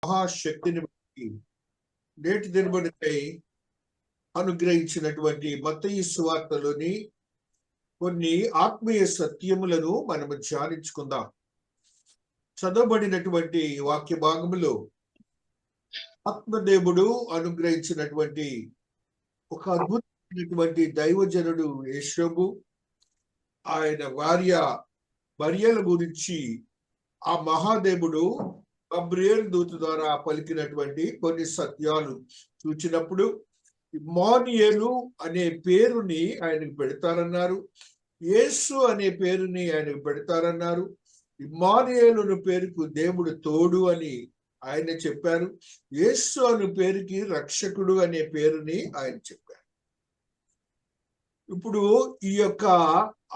మహాశక్తిని బట్టి నేటి దినమునికై అనుగ్రహించినటువంటి మత్తయి సువార్తలోని కొన్ని ఆత్మీయ సత్యములను మనము ధ్యానించుకుందాం. చదవబడినటువంటి వాక్య భాగములో ఆత్మదేవుడు అనుగ్రహించినటువంటి ఒక అద్భుతమైనటువంటి దైవజనుడు యేషోబు, ఆయన భార్య మరియల గురించి ఆ మహాదేవుడు గబ్రియేలు దూత ద్వారా పలికినటువంటి కొన్ని సత్యాలు చూచినప్పుడు ఇమ్మానుయేలు అనే పేరుని ఆయనకు పెడతారన్నారు. యేసు అనే పేరుని ఆయనకు పెడతారన్నారు. ఇమ్మానుయేలు పేరుకు దేవుడు తోడు అని ఆయన చెప్పారు. యేసు అనే పేరుకి రక్షకుడు అనే పేరుని ఆయన చెప్పారు. ఇప్పుడు ఈ యొక్క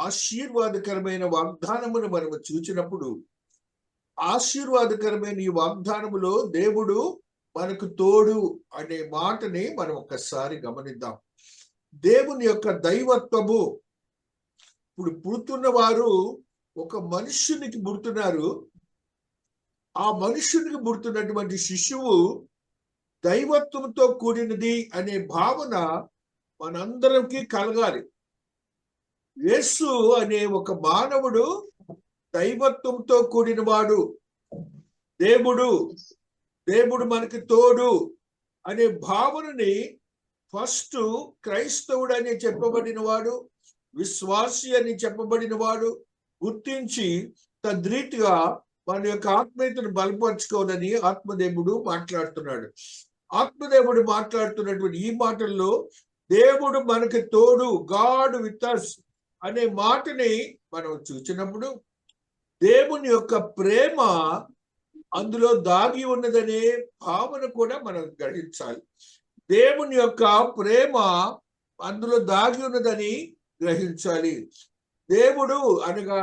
ఆశీర్వాదకరమైన వాగ్దానమును మనము చూచినప్పుడు, ఆశీర్వాదకరమైన ఈ వాగ్దానములో దేవుడు మనకు తోడు అనే మాటని మనం ఒక్కసారి గమనిద్దాం. దేవుని యొక్క దైవత్వము, ఇప్పుడు పుడుతున్న వారు ఒక మనుష్యునికి పుడుతున్నారు. ఆ మనుష్యునికి పుడుతున్నటువంటి శిశువు దైవత్వంతో కూడినది అనే భావన మనందరికీ కలగాలి. యేసు అనే ఒక మానవుడు దైవత్వంతో కూడినవాడు, దేవుడు మనకి తోడు అనే భావనని ఫస్ట్ క్రైస్తవుడు అని చెప్పబడిన వాడు, విశ్వాసి అని చెప్పబడిన వాడు గుర్తించి తద్రీతిగా మన యొక్క ఆత్మీయతను బలపరుచుకోవాలని ఆత్మదేవుడు మాట్లాడుతున్నాడు. ఆత్మదేవుడు మాట్లాడుతున్నటువంటి ఈ మాటల్లో దేవుడు మనకి తోడు, గాడ్ విత్ us అనే మాటని మనం చూసినప్పుడు దేవుని యొక్క ప్రేమ అందులో దాగి ఉన్నదనే భావన కూడా మనం గ్రహించాలి. దేవుని యొక్క ప్రేమ అందులో దాగి ఉన్నదని గ్రహించాలి. దేవుడు అనగా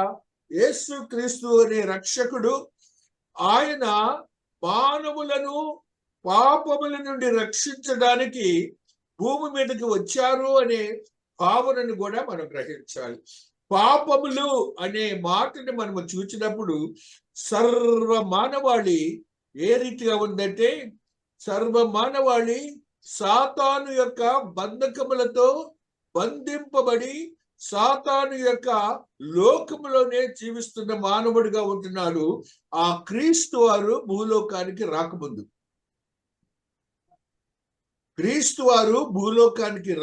యేసు క్రీస్తు అనే రక్షకుడు, ఆయన మానవులను పాపముల నుండి రక్షించడానికి భూమి మీదకి వచ్చారు అనే భావనను కూడా మనం గ్రహించాలి. పాపములు అనే మాటని మనము చూసినప్పుడు సర్వ మానవాళి ఏ రీతిగా ఉందంటే, సర్వ మానవాళి సాతాను యొక్క బంధకములతో బంధింపబడి సాతాను యొక్క లోకములోనే జీవిస్తున్న మానవుడిగా ఉంటున్నాడు. ఆ క్రీస్తు వారు భూలోకానికి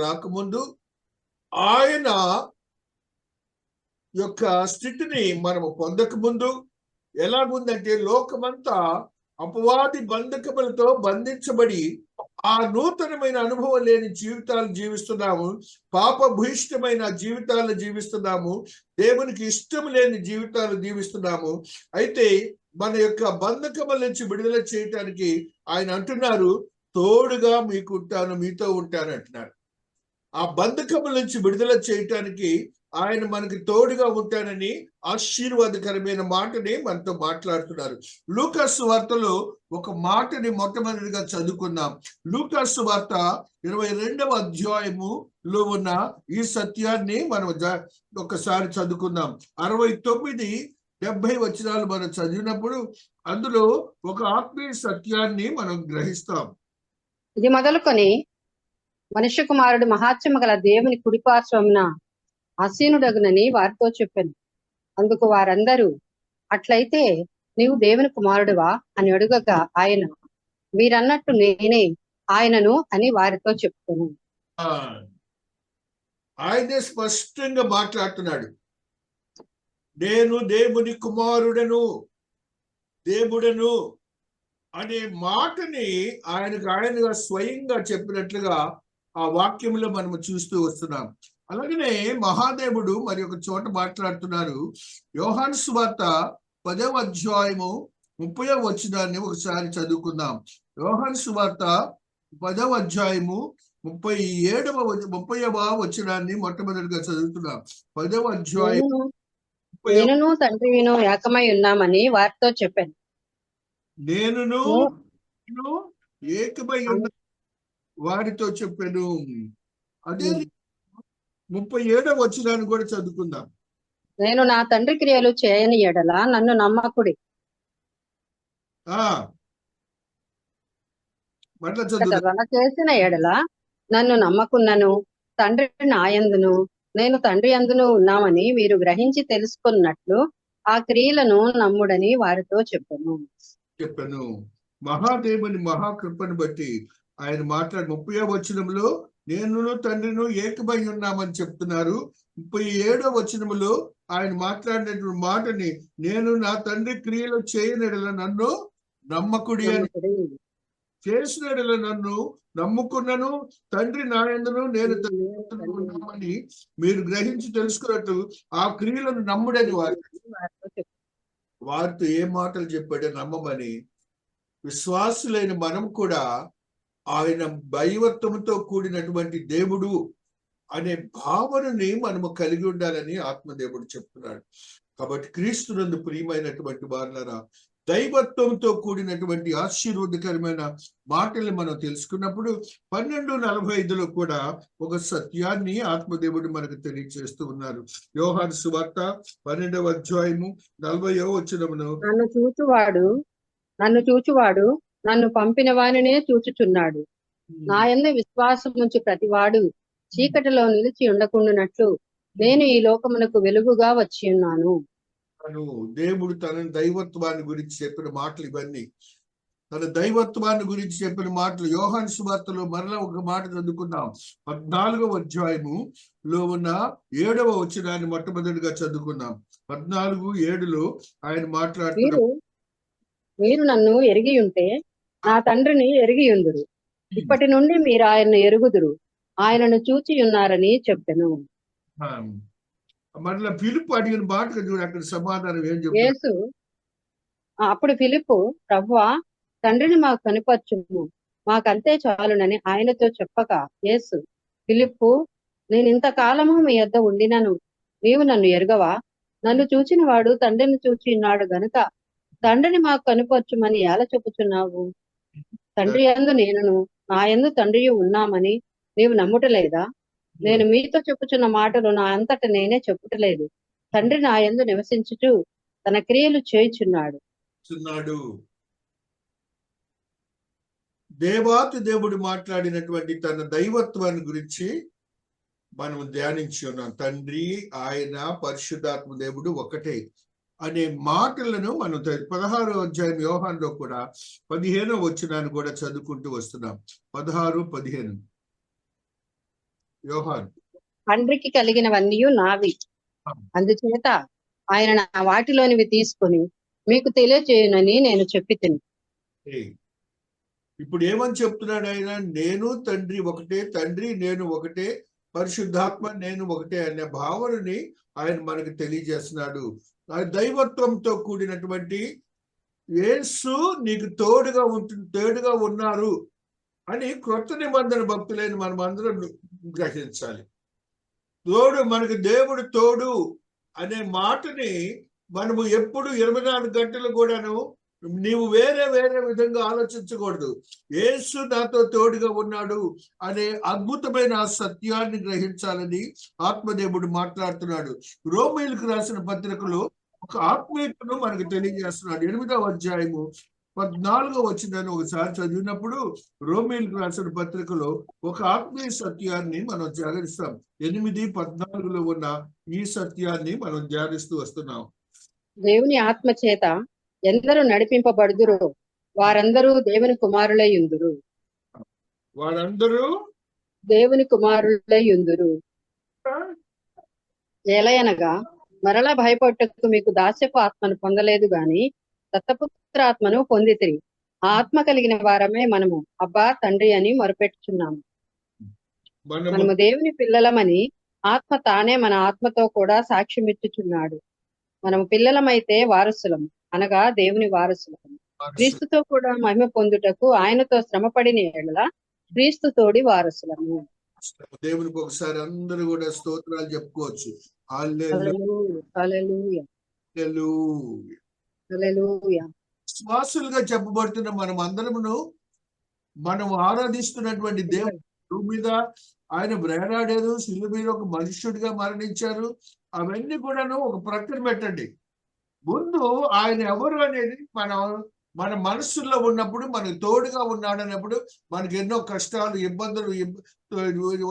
రాకముందు ఆయన యొక్క స్థితిని మనము పొందకముందు ఎలాగుందంటే, లోకమంతా అపవాది బంధకములతో బంధించబడి ఆ నూతనమైన అనుభవం లేని జీవితాలు జీవిస్తున్నాము, పాప భూయిష్టమైన జీవితాలను జీవిస్తున్నాము, దేవునికి ఇష్టం లేని జీవితాలు జీవిస్తున్నాము. అయితే మన యొక్క బంధకముల నుంచి విడుదల చేయటానికి ఆయన అంటున్నారు, తోడుగా మీతో ఉంటాను అంటున్నారు. ఆ బంధకముల నుంచి విడుదల చేయటానికి ఆయన మనకి తోడుగా ఉంటానని ఆశీర్వాదకరమైన మాటని మనతో మాట్లాడుతున్నారు. లూకాసు వార్తలో ఒక మాటని మొట్టమొదటిగా చదువుకుందాం. లూకాసు వార్త 22వ అధ్యాయములో ఉన్న ఈ సత్యాన్ని మనం ఒకసారి చదువుకుందాం. 69-70 వచనాలు మనం చదివినప్పుడు అందులో ఒక ఆత్మీయ సత్యాన్ని మనం గ్రహిస్తాం. ఇది మొదలుకొని మనుష్య కుమారుడు మహాత్మ్యము గల దేవుని కుడిపార్శ్వమున ఆసీనుడగునని వారితో చెప్పాను. అందుకు వారందరూ, అట్లయితే నీవు దేవుని కుమారుడువా అని అడుగగా ఆయన, మీరన్నట్టు నేనే ఆయనను అని వారితో చెప్తాను. ఆయనే స్పష్టంగా మాట్లాడుతున్నాడు. నేను దేవుని దేవుడను అనే మాటని ఆయనగా స్వయంగా చెప్పినట్లుగా ఆ వాక్యంలో మనము చూస్తూ వస్తున్నాం. అలాగనే మహాదేవుడు మరి ఒక చోట మాట్లాడుతున్నారు. యోహాను సువార్త 10వ అధ్యాయము 30వ వచనాన్ని ఒకసారి చదువుకుందాం. యోహాను సువార్త 10వ అధ్యాయము 30వ వచనాన్ని మొట్టమొదటిగా చదువుతున్నాం. 10వ అధ్యాయం నేనును తండ్రిను ఏకమై ఉన్నామని వారితో చెప్పాను. నేనును ఏకమై ఉన్న వారితో చెప్పాను. అదే 37వ వచనాన్ని కూడా చదువుకుందాం. నేను నా తండ్రి క్రియలు చేయని ఎడల నన్ను నమ్మకుడి. మరలా చదువు. అలా చేసిన ఎడల నన్ను నమ్మకున్నను తండ్రి నాయందును నేను తండ్రి యందును ఉన్నామని మీరు గ్రహించి తెలుసుకున్నట్లు ఆ క్రియలను నమ్ముడని వారితో చెప్పాను. మహాదేవుని మహాకృపను బట్టి ఆయన మాట్లాడి 30వ వచనంలో నేను తండ్రిను ఏకమై ఉన్నామని చెప్తున్నారు. 37వ వచనంలో ఆయన మాట్లాడినటువంటి మాటని నేను నా తండ్రి క్రియలు చేయనెడల నన్ను నమ్మకుడి అని, చేసినడల నన్ను నమ్ముకున్నను తండ్రి నాయందును నేను ఉన్నామని మీరు గ్రహించి తెలుసుకున్నట్టు ఆ క్రియలను నమ్ముడని వారితో ఏ మాటలు చెప్పాడో నమ్మమని. విశ్వాసులైన మనం కూడా ఆయన దైవత్వంతో కూడినటువంటి దేవుడు అనే భావనని మనము కలిగి ఉండాలని ఆత్మదేవుడు చెప్తున్నాడు. కాబట్టి క్రీస్తునందు ప్రియమైనటువంటి వారులారా, దైవత్వంతో కూడినటువంటి ఆశీర్వాదకరమైన మాటల్ని మనం తెలుసుకున్నప్పుడు 12:45లో కూడా ఒక సత్యాన్ని ఆత్మదేవుడు మనకు తెలియజేస్తూ ఉన్నారు. యోహాను సువార్త 12వ అధ్యాయము 40వ వచనమును నన్ను చూచువాడు నన్ను పంపిన వానినే చూచుచున్నాడు. నా యందు విశ్వాసం ఉంచి ప్రతివాడు చీకటిలో నిలిచి ఉండకుండానట్లు నేను ఈ లోకమునకు వెలుగుగా వచ్చి ఉన్నాను. దేవుడు తన దైవత్వాన్ని గురించి చెప్పిన మాటలు ఇవన్నీ. తన దైవత్వాన్ని గురించి చెప్పిన మాటలు యోహాను సువార్తలో మరలా ఒక మాట చదువుకున్నాం. 14వ అధ్యాయములో ఉన్న 7వ వచనాన్ని మొట్టమొదటిగా చదువుకున్నాం. 14:7లో ఆయన మాట్లాడుతున్నారు, మీరు నన్ను ఎరిగి ఉంటే నా తండ్రిని ఎరిగి ఉందురు. ఇప్పటి నుండి మీరు ఆయన్ను ఎరుగుదురు, ఆయనను చూచి ఉన్నారని చెప్పెను. మరలా ఫిలిప్పు అడిగిన మాట చూడు, అక్కడ సమాధానం ఏం చెప్పారు? అప్పుడు ఫిలిప్పు, ప్రభువా తండ్రిని మాకు కనిపరచుము, మాకంతే చాలునని ఆయనతో చెప్పక, యేసు ఫిలిప్పు, నేను ఇంతకాలము మీ యొద్ద ఉండినను నీవు నన్ను ఎరుగవా? నన్ను చూచిన వాడు తండ్రిని చూచి ఉన్నాడు గనుక తండ్రిని మాకు కనిపరచుమని ఎలా చెప్పుచున్నావు? తండ్రి యందు నేనును నా యందు తండ్రియు ఉన్నామని నీవు నమ్ముటలేదా? నేను మీతో చెప్పుచున్న మాటలు నా అంతట నేనే చెప్పుటలేదు. తండ్రి నా యందు నివసించుచు తన క్రియలు చేయుచున్నాడు. దేవాతి దేవుడు మాట్లాడినటువంటి తన దైవత్వాన్ని గురించి మనం ధ్యానించి ఉన్నాం. తండ్రి, ఆయన, పరిశుద్ధాత్మ దేవుడు ఒకటే అనే మాటలను మనం 16వ అధ్యాయం యోహానులో కూడా 15వ వచనాన్ని కూడా చదువుకుంటూ వస్తున్నాం. 16-15 యోహాను. తండ్రికి కలిగినవన్నీ నావి, అందుచేత ఆయన నా వాటిలోనివి తీసుకొని మీకు తెలియజేయనని నేను చెప్పి తిని. ఇప్పుడు ఏమని చెప్తున్నాడు ఆయన? నేను తండ్రి ఒకటే, తండ్రి నేను ఒకటే, పరిశుద్ధాత్మ నేను ఒకటే అనే భావనని ఆయన మనకు తెలియజేస్తున్నాడు. దైవత్వంతో కూడినటువంటి యేసు నీకు తోడుగా ఉన్నారు అని క్రొత్త నిబంధన భక్తులైన మనం అందరం గ్రహించాలి. మనకు దేవుడు తోడు అనే మాటని మనము ఎప్పుడు 24 గంటలు కూడాను నీవు వేరే విధంగా ఆలోచించకూడదు. యేసు నాతో తోడుగా ఉన్నాడు అనే అద్భుతమైన సత్యాన్ని గ్రహించాలని ఆత్మదేవుడు మాట్లాడుతున్నాడు. రోమీయులకు రాసిన పత్రికలో ఒక ఆత్మీయతను మనకు తెలియజేస్తున్నాడు. 8వ అధ్యాయము 14వ వచనాన్ని ఒకసారి చదివినప్పుడు రోమీయులకు రాసిన పత్రికలో ఒక ఆత్మీయ సత్యాన్ని మనం ధ్యానిస్తాం. 8:14లో ఉన్న ఈ సత్యాన్ని మనం ధ్యానిస్తూ వస్తున్నాం. దేవుని ఆత్మ చేత ఎందరూ నడిపింపబడుదురో వారందరూ దేవుని కుమారులై ఉందురు. ఎలయనగా మరలా భయపడటకు మీకు దాస్యపు ఆత్మను పొందలేదు గాని దత్తపుత్ర ఆత్మను పొందితిరి. ఆ ఆత్మ కలిగిన వారమే మనము అబ్బా తండ్రి అని మొరపెట్టుచున్నాము. మనము దేవుని పిల్లలమని ఆత్మ తానే మన ఆత్మతో కూడా సాక్ష్యమిచ్చుచున్నాడు. మనము పిల్లలమైతే వారసులము, అనగా దేవుని వారసులము. క్రీస్తుతో కూడా మహిమ పొందుటకు ఆయనతో శ్రమపడిన ఎడల క్రీస్తు తోడి వారసులము. దేవునికి ఒకసారి అందరూ కూడా స్తోత్రాలు చెప్పుకోవచ్చు. విశ్వాసులుగా చెప్పబడుతున్న మనం అందరమును మనం ఆరాధిస్తున్నటువంటి దేవుడు మీద ఆయన వేలాడారు, శిలువ మీద ఒక మనుష్యుడిగా మరణించారు. అవన్నీ కూడాను ఒక ప్రక్కన పెట్టండి. ముందు ఆయన ఎవరు అనేది మనం మన మనస్సులో ఉన్నప్పుడు మనకు తోడుగా ఉన్నాడన్నప్పుడు మనకి ఎన్నో కష్టాలు ఇబ్బందులు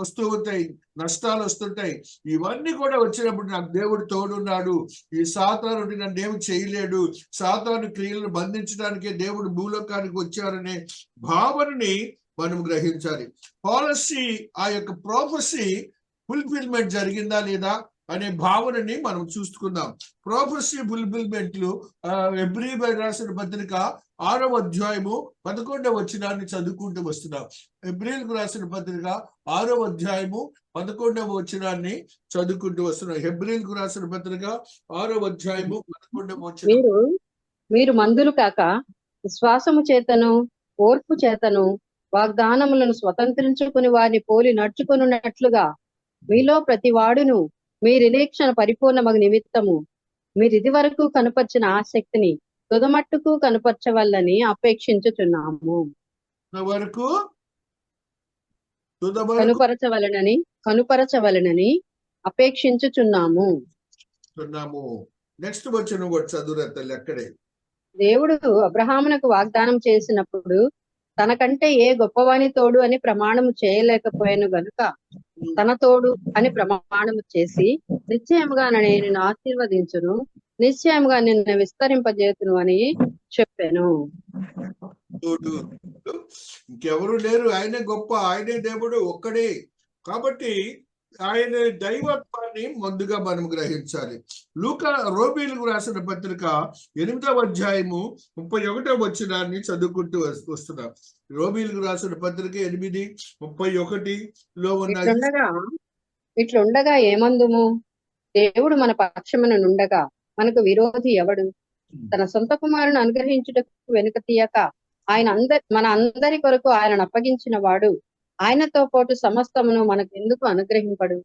వస్తూ ఉంటాయి, నష్టాలు వస్తుంటాయి. ఇవన్నీ కూడా వచ్చినప్పుడు నాకు దేవుడు తోడున్నాడు, ఈ సాతానుడు నన్ను ఏమి చేయలేడు, సాతాను క్రియలను బంధించడానికే దేవుడు భూలోకానికి వచ్చారనే భావనని మనం గ్రహించాలి. పాలసీ ఆ యొక్క ప్రాఫెసీ ఫుల్ఫిల్మెంట్ జరిగిందా లేదా అనే భావనని మనం చూసుకుందాం. ప్రాఫెసీ ఫుల్ఫిల్మెంట్లు హెబ్రీ రాసిన పత్రిక 6వ అధ్యాయము 11వ వచనాన్ని చదువుకుంటూ వస్తున్నాం. హెబ్రీలకు రాసిన పత్రిక 6వ అధ్యాయము 11వ వచనాన్ని చదువుకుంటూ వస్తున్నాం. హెబ్రీలకు రాసిన పత్రిక 6వ అధ్యాయము 11వ వచనం. మీరు మందులు కాక విశ్వాసము చేతను ఓర్పు చేతను వాగ్దానములను స్వతంత్రించుకుని వారిని పోలి నడుచుకున్నట్లుగా మీలో ప్రతి వాడును మీ నిరీక్షణ పరిపూర్ణమగు నిమిత్తము మీరు ఇది వరకు కనుపర్చిన ఆసక్తిని తుదమట్టుకు కనుపరచవల్లని అపేక్షించుచున్నాము. కనుపరచవలనని అపేక్షించుచున్నాము. నెక్స్ట్ వచనం కూడా చదువురతల్లి అక్కడే. దేవుడు అబ్రహామునకు వాగ్దానం చేసినప్పుడు తనకంటే ఏ గొప్పవాని తోడు అని ప్రమాణము చేయలేకపోయాను గనుక తన తోడు అని ప్రమాణము చేసి నిశ్చయముగా నేను నిన్ను ఆశీర్వదించును, నిశ్చయముగా నిన్ను విస్తరింపజేతును అని చెప్పాను. ఇంకెవరు లేరు, ఆయనే గొప్ప, ఆయనే దేవుడు ఒక్కడే. కాబట్టి ఆయన దైవత్వాన్ని ముందుగా మనం గ్రహించాలి. రోమీయులకు రాసిన పత్రిక 8వ అధ్యాయము 31వ వచనాన్ని చదువుకుంటూ వస్తున్నాం. రోమీయులకు రాసిన పత్రిక 8:31లో ఉన్న ఇట్లుండగా ఏమందుము? దేవుడు మన పక్షమున నుండగా మనకు విరోధి ఎవడు? తన సొంత కుమారుని అనుగ్రహించుటకు వెనుక తీయక మన అందరి కొరకు ఆయనను అప్పగించిన వాడు ఆయనతో పాటు సమస్తమును మనకు ఎందుకు అనుగ్రహింపడు?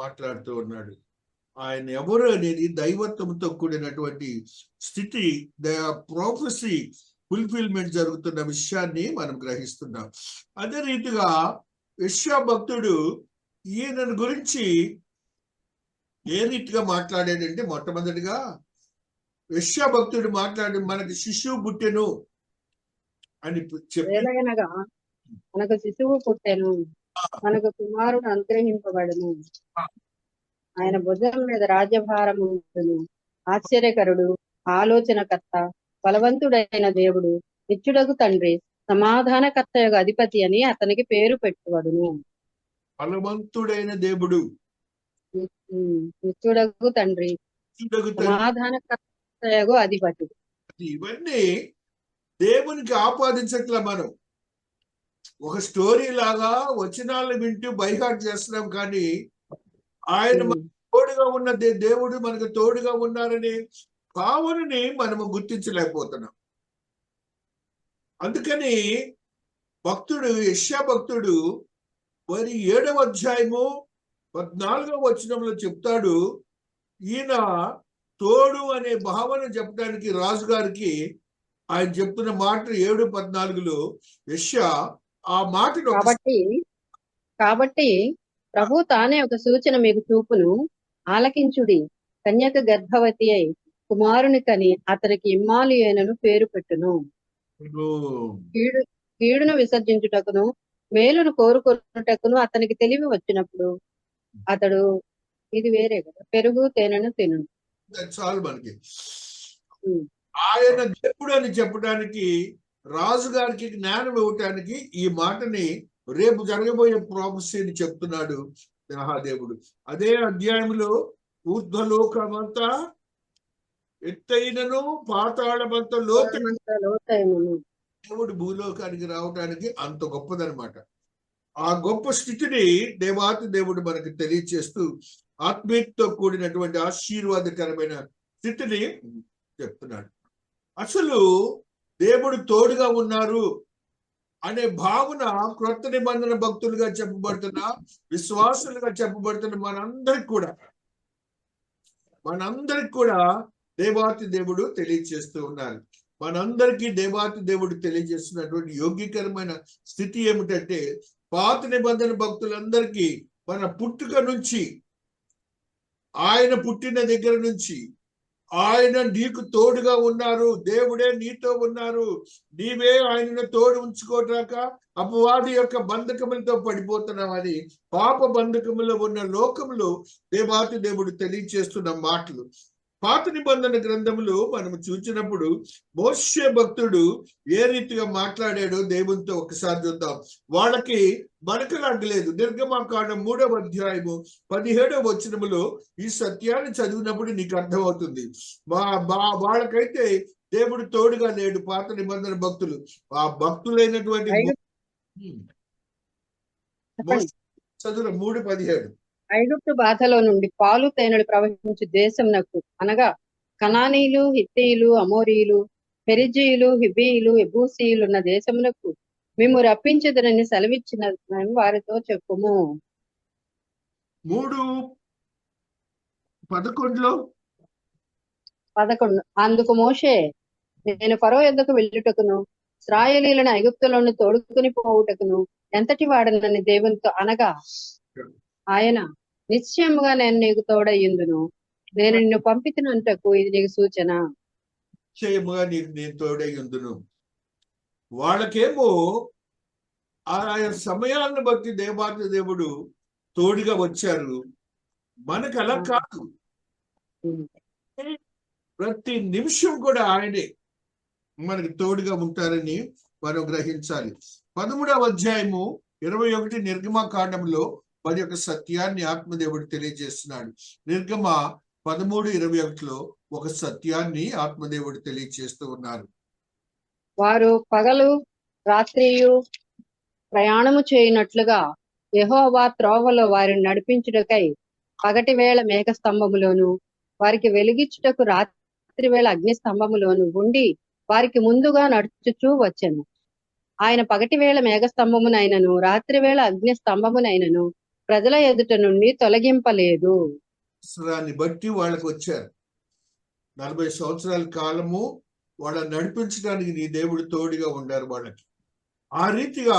మాట్లాడుతూ ఉన్నాడు. ఆయన ఎవరు అనేది దైవత్వంతో కూడినటువంటి స్థితి, ప్రొఫెసీ ఫుల్ఫిల్మెంట్ జరుగుతున్న విషయాన్ని మనం గ్రహిస్తున్నాం. అదే రీతిగా యెషయా భక్తుడు ఈయనను గురించి ఏ రీతిగా మాట్లాడాడంటే, మొట్టమొదటిగా యెషయా భక్తుడు మాట్లాడి మనకి శిశువు పుట్టెను అని చెప్పి, మనకు శిశువు పుట్టెను, మనకు కుమారుడు అనుగ్రహింపబడును, ఆయన భుజం మీద రాజ్యభారం ఉండును, ఆశ్చర్యకరుడు, ఆలోచనకర్త, బలవంతుడైన దేవుడు, నిత్యుడగు తండ్రి, సమాధానకర్త యొక్క అధిపతి అని అతనికి పేరు పెట్టుబడును. బలవంతుడైన దేవుడు, నిత్యుడగు తండ్రి, సమాధానకర్త యొక్క అధిపతి. ఇవన్నీ దేవునికి ఆపాదించట్లా. మనం ఒక స్టోరీ లాగా వచనాలను వింటూ బైహార్ట్ చేస్తున్నాం, కానీ ఆయన మనకు తోడుగా ఉన్న దేవుడు మనకు తోడుగా ఉన్నారనే భావనని మనము గుర్తించలేకపోతున్నాం. అందుకని యెషయా భక్తుడు మరి 7వ అధ్యాయము 14వ వచనంలో చెప్తాడు, ఈయన తోడు అనే భావన చెప్పడానికి రాజుగారికి ఆయన చెప్తున్న మాట 7:14లో యెషయా ఆ మాటను కాబట్టి ప్రభు తానే ఒక సూచన మీకు చూపును, ఆలకించుడి, కన్యక గర్భవతి అయి కుమారుని కని అతనికి ఇమ్మానుయేలును పేరు పెట్టును. కీడును విసర్జించుటకును మేలును కోరుకొనుటకును అతనికి తెలివి వచ్చినప్పుడు అతడు, ఇది వేరే కదా, పెరుగు తేనెను తినును. చాలు మనకి. ఆయన దేవుడు అని చెప్పడానికి, రాజుగారికి జ్ఞానం ఇవ్వటానికి ఈ మాటని రేపు జరగబోయే ప్రాఫెసీని చెప్తున్నాడు మహాదేవుడు. అదే అధ్యాయంలో ఊర్ధ్వలోకమంతా ఎత్తైనను పాతాళమంతా లోతైనను దేవుడు భూలోకానికి రావడానికి అంత గొప్పదనమాట. ఆ గొప్ప స్థితిని దేవాతి దేవుడు మనకు తెలియచేస్తూ ఆత్మీయతతో కూడినటువంటి ఆశీర్వాదకరమైన స్థితిని చెప్తున్నాడు. అసలు దేవుడు తోడుగా ఉన్నారు అనే భావన క్రొత్త నిబంధన భక్తులుగా చెప్పబడుతున్న, విశ్వాసులుగా చెప్పబడుతున్న మనందరికి కూడా దేవాతి దేవుడు తెలియజేస్తూ ఉన్నారు. మనందరికీ దేవాతి దేవుడు తెలియజేస్తున్నటువంటి యోగ్యకరమైన స్థితి ఏమిటంటే, పాత నిబంధన భక్తులందరికీ మన పుట్టుక నుంచి, ఆయన పుట్టిన దగ్గర నుంచి ఆయన నీకు తోడుగా ఉన్నారు, దేవుడే నీతో ఉన్నారు. నీవే ఆయనను తోడు ఉంచుకోటాక అపవాది యొక్క బంధకములతో పడిపోతున్నామని పాప బంధకములో ఉన్న లోకములో దేవాతి దేవుడు తెలియచేస్తున్న మాటలు. పాత నిబంధన గ్రంథములు మనం చూసినప్పుడు మోషే భక్తుడు ఏ రీతిగా మాట్లాడాడో దేవునితో ఒకసారి చూద్దాం. వాళ్ళకి మనకలాగలేదు. నిర్గమకాండం 3వ అధ్యాయము 17వ వచనములో ఈ సత్యాన్ని చదివినప్పుడు నీకు అర్థమవుతుంది. వాళ్ళకైతే దేవుడు తోడుగా లేడు. పాత నిబంధన భక్తులు, ఆ భక్తులైనటువంటి చదువు 3:17 ఐగుప్తు బాధలో నుండి పాలు తేనెలు ప్రవహించు దేశంనకు అనగా కనానీయులు, హిత్తీయులు, అమోరీయులు, పెరిజీయులు, హిబ్బీయులు, ఎబూసీయులు ఉన్న దేశమునకు మేము రప్పించదనని సెలవిచ్చిన వారితో చెప్పుము. 3:11 అందుకు మోషే, నేను ఫరో యొద్దకు వెళ్ళుటకును ఇశ్రాయేలీయులను ఐగుప్తులను తోడుకుని పోవుటకును ఎంతటి వాడనని దేవునితో అనగా ఆయన, నిశ్చయముగా నేను నీకు తోడయ్యుందును, నేను నిన్ను పంపితునంటకు ఇది నీకు సూచన. నిశ్చయముగా నేను తోడయ్యుందును. వాళ్ళకేమో ఆయా సమయాలను బట్టి దేవాతి దేవుడు తోడుగా వచ్చారు. మనకు అలా కాదు. ప్రతి నిమిషం కూడా ఆయనే మనకి తోడుగా ఉంటారని మనం గ్రహించాలి. 13వ అధ్యాయము 21 నిర్గమకాండంలో మరి యొక్క సత్యాన్ని ఆత్మదేవుడు తెలియజేస్తున్నాడు. నిర్గమ 13:21లో ఒక సత్యాన్ని ఆత్మదేవుడు తెలియజేస్తూ ఉన్నారు. వారు పగలు రాత్రియు ప్రయాణము చేయనట్లుగా యెహోవా త్రోవలో వారిని నడిపించుటకై పగటి వేళ మేఘ స్తంభములోను వారికి వెలిగించుటకు రాత్రి వేళ అగ్ని స్తంభములోను ఉండి వారికి ముందుగా నడుచుచూ వచ్చెను. ఆయన పగటి వేళ మేఘ స్తంభమునైనను రాత్రి వేళ అగ్ని స్తంభమునైనను ప్రజల ఎదుట నుండి తొలగింపలేదు. అవసరాన్ని బట్టి వాళ్ళకు వచ్చారు. 40 సంవత్సరాల కాలము వాళ్ళని నడిపించడానికి నీ దేవుడు తోడుగా ఉండారు వాళ్ళకి. ఆ రీతిగా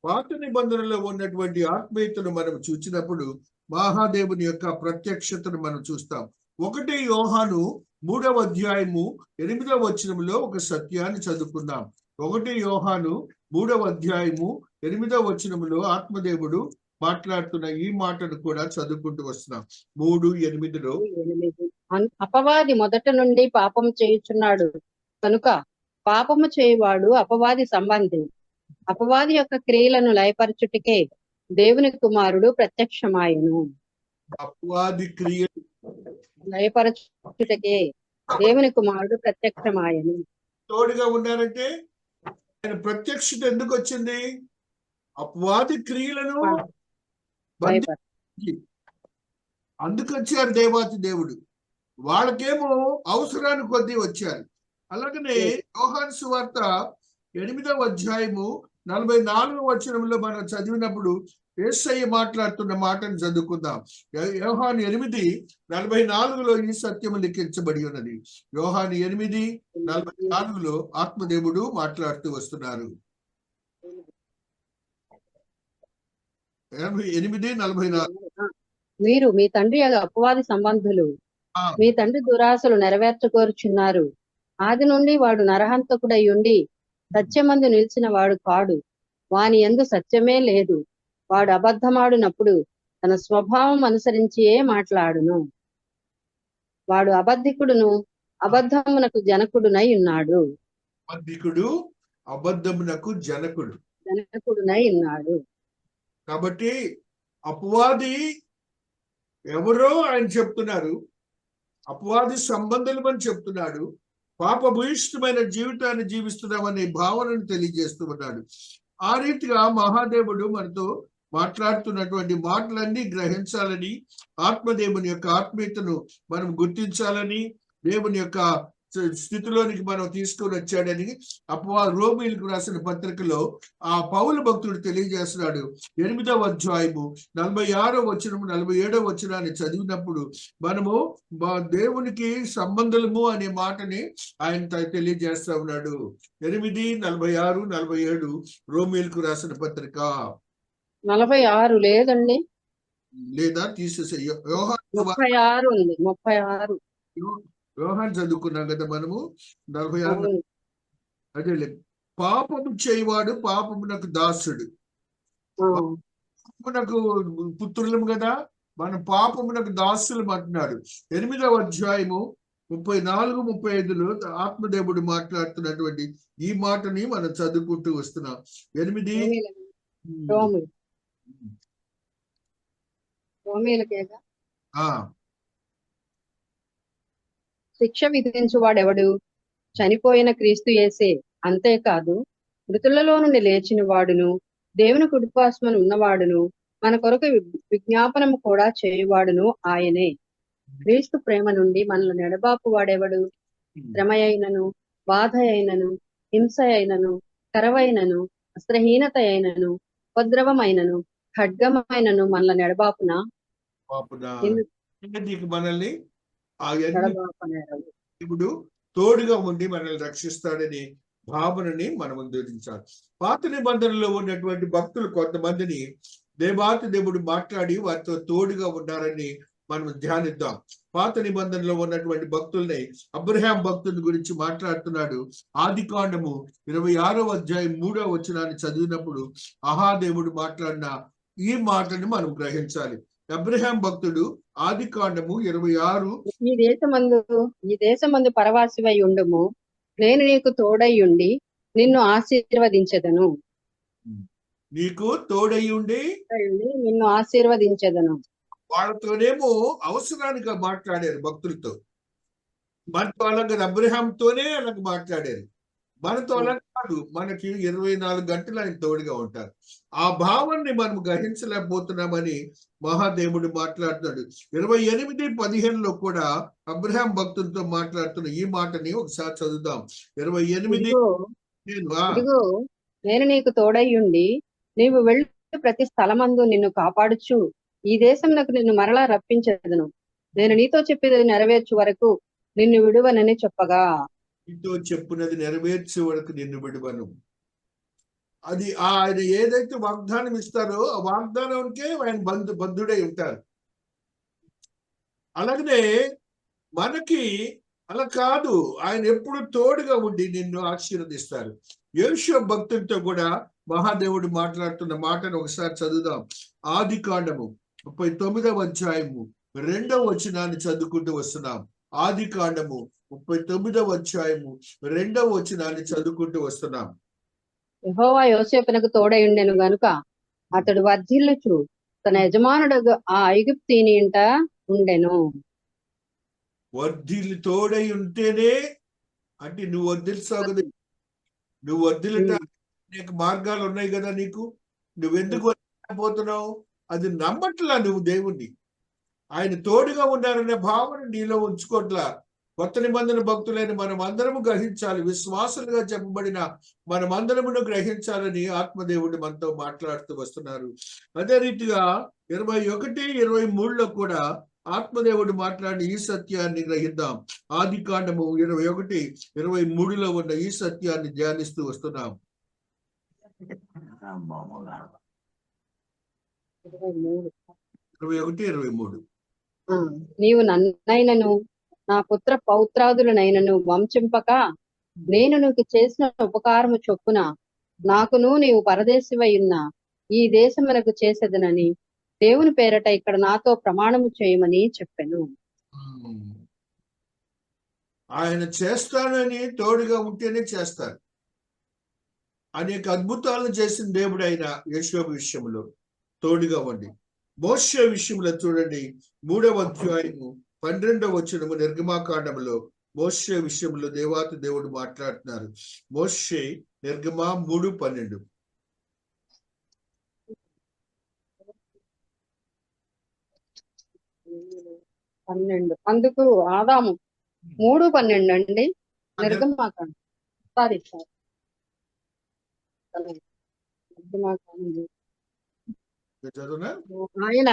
పాత నిబంధనలో ఉన్నటువంటి ఆత్మీయతను మనం చూసినప్పుడు మహాదేవుని యొక్క ప్రత్యక్షతను మనం చూస్తాం. 1 యోహాను 3వ అధ్యాయము 8వ వచనంలో ఒక సత్యాన్ని చదువుకుందాం. 1 యోహాను 3వ అధ్యాయము 8వ వచనంలో ఆత్మదేవుడు మాట్లాడుతున్న ఈ మాటను కూడా చదువుకుంటూ వస్తున్నాం. 3:8లో అపవాది మొదట నుండి పాపం చేయుచున్నాడు కనుక పాపము చేయువాడు అపవాది సంబంధి. అపవాది యొక్క క్రియలను లయపరచుటకే దేవుని కుమారుడు ప్రత్యక్షమాయను. అపవాది క్రియలు లయపరచుటకే దేవుని కుమారుడు ప్రత్యక్షమాయను. తోడుగా ఉన్నారంటే ఆయన ప్రత్యక్షత ఎందుకు వచ్చింది? అపవాది క్రియలను అందుకు వచ్చారు దేవాతి దేవుడు. వాళ్ళకేమో అవసరాన్ని కొద్దీ వచ్చారు. అలాగనే యోహాను సువార్త 8వ అధ్యాయము 44వ వచనంలో మనం చదివినప్పుడు యేసయ్య మాట్లాడుతున్న మాటను చదువుకుందాం. యోహాను 8:44లో ఈ సత్యము లిఖించబడి ఉన్నది. యోహాను 8:44లో ఆత్మదేవుడు మాట్లాడుతూ వస్తున్నారు. 8:44 మీరు మీ తండ్రి అపవాది సంబంధులు, మీ తండ్రి దురాశలు నెరవేర్చుకోరుచున్నారు. ఆది నుండి వాడు నరహంతకుడై ఉండి సత్యమందు నిలిచిన వాడు కాడు, వాని యందు సత్యమే లేదు. వాడు అబద్ధమాడునప్పుడు తన స్వభావం అనుసరించియే మాట్లాడును. వాడు అబద్ధికుడును అబద్ధమునకు జనకుడునై ఉన్నాడు. అబద్ధమునకు జనకుడునై ఉన్నాడు. కాబట్టి అపవాది ఎవరో ఆయన చెప్తున్నారు, అపవాది సంబంధులు అని చెప్తున్నాడు. పాపభూయిష్టమైన జీవితాన్ని జీవిస్తున్నామనే భావనను తెలియజేస్తూ ఉన్నాడు. ఆ రీతిగా మహాదేవుడు మనతో మాట్లాడుతున్నటువంటి మాటలన్నీ గ్రహించాలని, ఆత్మదేవుని యొక్క ఆత్మీయతను మనం గుర్తించాలని, దేవుని యొక్క స్థితిలోనికి మనం తీసుకొని వచ్చాడని రోమీయులకు రాసిన పత్రికలో ఆ పౌలు భక్తుడు తెలియజేస్తున్నాడు. 8వ అధ్యాయము 46వ వచనము 47వ వచనాన్ని చదివినప్పుడు మనము దేవునికి సంబంధము అనే మాటని ఆయన తెలియజేస్తా ఉన్నాడు. 8, 46, 47 రోమీయులకు రాసిన పత్రిక. 46 లేదండి, లేదా తీసేసే 36 ఉంది. 36 యోహాన్ చదువుకున్నాం కదా మనము 46. అవును. అదే పాపము చేయవాడు పాపమునకు దాసుడు. ఆ, పాపమునకు పుత్రులం కదా, మన పాపమునకు దాసులం అంటున్నాడు. 8వ అధ్యాయము 34, 35లో ఆత్మదేవుడు మాట్లాడుతున్నటువంటి ఈ మాటని మనం చదువుకుంటూ వస్తున్నాం. 8. రోమిల రోమిలకేగా ఆ శిక్ష విధించువాడెవడు? చనిపోయిన క్రీస్తు యేసే. అంతేకాదు మృతులలో నుండి లేచిన వాడును దేవుని కుడిపార్శ్వన ఉన్నవాడును మన కొరకు విజ్ఞాపనము కూడా చేయువాడును ఆయనే. క్రీస్తు ప్రేమ నుండి మనల్ని ఎడబాపు వాడెవడు? శ్రమ అయినను, బాధ అయినను, హింస అయినను, కరవైనను, వస్త్రహీనత అయినను, ఉపద్రవమైనను, ఖడ్గమైనను మనల్ని ఎడబాపున పాపున నిన్ను నీకు మనల్ని ఆ ఎన్ని ఎడబాపనేరవు. దేవుడు తోడుగా ఉండి మనల్ని రక్షిస్తాడని భావనని మనం ధరించాలి. పాత నిబంధనలో ఉన్నటువంటి భక్తులు కొంతమందిని దేవాతి దేవుడు మాట్లాడి వారితో తోడుగా ఉన్నారని మనం ధ్యానిద్దాం. పాత నిబంధనలో ఉన్నటువంటి భక్తుల్ని, అబ్రహాం భక్తుని గురించి మాట్లాడుతున్నాడు. ఆదికాండము 26వ అధ్యాయం 3వ వచనాన్ని చదివినప్పుడు దేవుడు మాట్లాడిన ఈ మాటని మనం గ్రహించాలి. అబ్రహాం భక్తుడు ఆదికాండము 26. ఈ దేశమందు పరవాసివై ఉండుము, నేను నీకు తోడై ఉండి నిన్ను ఆశీర్వదించెదను. నీకు తోడై ఉండి నిన్ను ఆశీర్వదించెదను. వాళ్ళతోనేమో అవసరానికి మాట్లాడారు భక్తులతో. మనతో అలాగే అబ్రహాంతోనే అలాగే మాట్లాడారు. మనతో అలా కాదు, మనకి 24 గంటలు ఆయన తోడుగా ఉంటారు. ఆ భావాన్ని మనం గ్రహించలేకపోతున్నామని మహాదేవుడు మాట్లాడుతున్నాడు. 28:15లో కూడా అబ్రహాం భక్తులతో మాట్లాడుతున్న ఈ మాటని ఒకసారి చదువుదాం. 28. ఇదిగో నేను నీకు తోడై ఉండి నీవు వెళ్ళి ప్రతి స్థలమందు నిన్ను కాపాడుచు ఈ దేశంలోకి నిన్ను మరలా రప్పించదును. నేను నీతో చెప్పేది నెరవేర్చు వరకు నిన్ను విడువనని చెప్పగా, నీతో చెప్పున్నది నెరవేర్చే వరకు నిన్ను విడువను. అది ఆయన ఏదైతే వాగ్దానం ఇస్తారో ఆ వాగ్దానానికే ఆయన బద్ధుడై ఉంటారు. అలాగనే మనకి అలా కాదు, ఆయన ఎప్పుడు తోడుగా ఉండి నిన్ను ఆశీర్వదిస్తారు. యోషువ భక్తులతో కూడా మహాదేవుడు మాట్లాడుతున్న మాటను ఒకసారి చదువుదాం. ఆదికాండము 39వ అధ్యాయము 2వ వచనాన్ని చదువుకుంటూ వస్తున్నాం. ఆదికాండము 39వ అధ్యాయము 2వ వచనాన్ని చదువుకుంటూ వస్తున్నాం. యెహోవా యోసేపునకు తోడై ఉండెను గనుక అతడు వర్ధిల్లుచు తన యజమానుడు ఆ ఐగుప్తీని ఇంట ఉండెను. వర్ధిల్లి తోడై ఉంటేనే అంటే నువ్వు వర్ధిల్సావు కదా. నువ్వు వర్ధిల్లటానికి అనేక మార్గాలు ఉన్నాయి కదా నీకు. నువ్వెందుకు వర్ధిల్లకపోతున్నావు? అది నమ్మట్లా నువ్వు దేవుణ్ణి. ఆయన తోడుగా ఉన్నారనే భావన నీలో ఉంచుకోట్లా. కొత్త నిబంధన భక్తులైన మనం అందరము గ్రహించాలి. విశ్వాసులుగా చెప్పబడిన మనమందరమును గ్రహించాలని ఆత్మదేవుడు మనతో మాట్లాడుతూ వస్తున్నారు. అదే రీతిగా 21, 23లో కూడా ఆత్మదేవుడు మాట్లాడిన ఈ సత్యాన్ని గ్రహిద్దాం. ఆదికాండము 21, 23లో ఉన్న ఈ సత్యాన్ని ధ్యానిస్తూ వస్తున్నాం. 21, 23. నీవు నన్నైనను నా పుత్ర పౌత్రాదులనైనను వంచింపక నేను నీకు చేసిన ఉపకారము చొప్పున నాకును నీవు పరదేశివై ఉన్న ఈ దేశమునకు చేసేదనని దేవుని పేరట ఇక్కడ నాతో ప్రమాణము చేయమని చెప్పాను. ఆయన చేస్తానని తోడుగా ఉంటేనే చేస్తారు. అనేక అద్భుతాలను చేసిన దేవుడు ఆయన యోషువ విషయంలో తోడుగా ఉండి. మోషే విషయంలో చూడండి, 3వ అధ్యాయము 12వ వచనము నిర్గమాకాండంలో మోషే విషయంలో దేవాతి దేవుడు మాట్లాడుతున్నారు. మోషే నిర్గమా 3:12. అందుకు ఆదాము 3:12 అండి. నిర్గమాకాండం సారీ ఆయన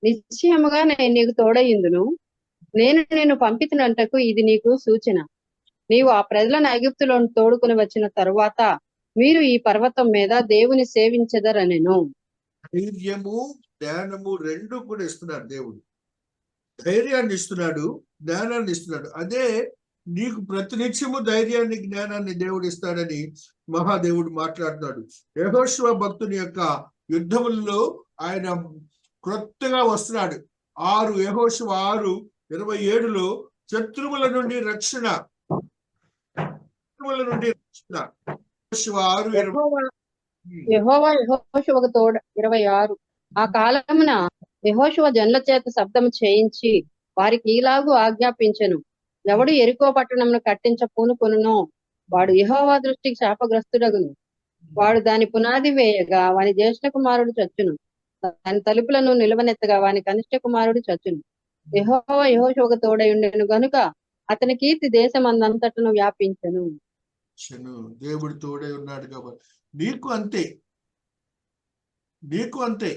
నిశ్చయముగా నేను నీకు తోడయ్యుందును, నేను పంపితునంటకు ఇది నీకు సూచన. నీవు ఆ ప్రజలను ఐగుప్తులో తోడుకుని వచ్చిన తరువాత మీరు ఈ పర్వతం మీద దేవుని సేవించదరనెను. ధైర్యము జ్ఞానము రెండు కూడా ఇస్తున్నారు దేవుడు. ధైర్యాన్ని ఇస్తున్నాడు, జ్ఞానాన్ని ఇస్తున్నాడు. అదే నీకు ప్రతినిత్యము ధైర్యాన్ని, జ్ఞానాన్ని దేవుడు ఇస్తాడని మహాదేవుడు మాట్లాడుతున్నాడు. యెహోషువ భక్తుని యొక్క యుద్ధములలో ఆయన క్రొత్తగా వస్తున్నాడు. యెహోషువ 6:27లో శత్రువుల నుండి రక్షణ, యెహోషువ 6:20. యెహోవా యెహోషువకు తోడ 26. ఆ కాలమున యెహోషువ జనుల చేత శబ్దము చేయించి వారికి ఈలాగు ఆజ్ఞాపించెను, ఎవడు యెరికో పట్టణమును కట్టించ పూనుకొనునో వాడు యెహోవా దృష్టికి శాపగ్రస్తుడగును. వాడు దాని పునాది వేయగా వాని జ్యేష్ఠ కుమారుడు చచ్చును, దాని తలుపులను నిలువనెత్తగా వాని కనిష్ట కుమారుడు చచ్చును. యెహోవా యెహోషువకు తోడై ఉండెను గనుక అతని కీర్తి దేశమందంతటను వ్యాపించెను. దేవుడు తోడై ఉన్నాడు కాబట్టి నీకు అంతే, నీకు అంతే,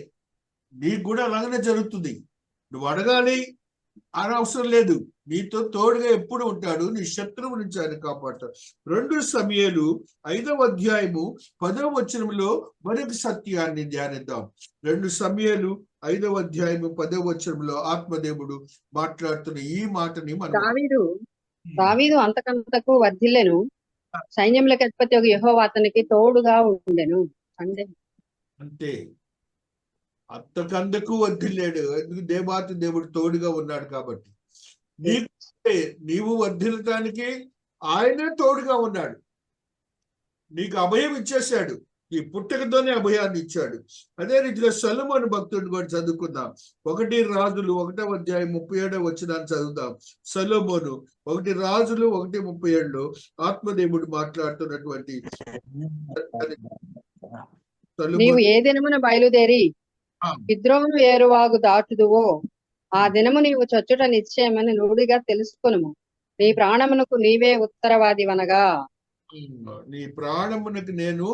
నీకు కూడా అలాగనే జరుగుతుంది. నువ్వు అడగాలి అని అవసరం లేదు, నీతో తోడుగా ఎప్పుడు ఉంటాడు, నీ శత్రువు నుంచి ఆయన కాపాడతాడు. 2 సమూయేలు 5:10 మరొక సత్యాన్ని ధ్యానిద్దాం. 2 సమూయేలు 5:10 ఆత్మదేవుడు మాట్లాడుతున్న ఈ మాటని మనం దావీదు అంతకంతకు వర్ధిల్లెను, సైన్యములకు అధిపతి ఒక యెహోవా అతనికి తోడుగా ఉండెను. అంతే, అంతకందుకు వర్ధిల్లాడు. ఎందుకు? దేవాతి దేవుడు తోడుగా ఉన్నాడు కాబట్టి. నీవు వర్ధిల్లటానికి ఆయనే తోడుగా ఉన్నాడు. నీకు అభయం ఇచ్చేశాడు, ఈ పుట్టకతోనే అభయాన్ని ఇచ్చాడు. అదే రీతిలో సొలొమోను భక్తుడిని కూడా చదువుకుందాం. 1 రాజులు 1:37 చదువుదాం. సొలొమోను 1 రాజులు 1:37 ఆత్మదేవుడు మాట్లాడుతున్నటువంటి నీవు ఏ దినమున బయలుదేరి కిద్రోను ఏరువాగు దాటుదువో ఆ దినము నీవు చచ్చుట నిశ్చయమని రూఢిగా తెలుసుకొనుము. నీ ప్రాణమునకు నీవే ఉత్తరవాదివనగా. నీ ప్రాణమునకు నేను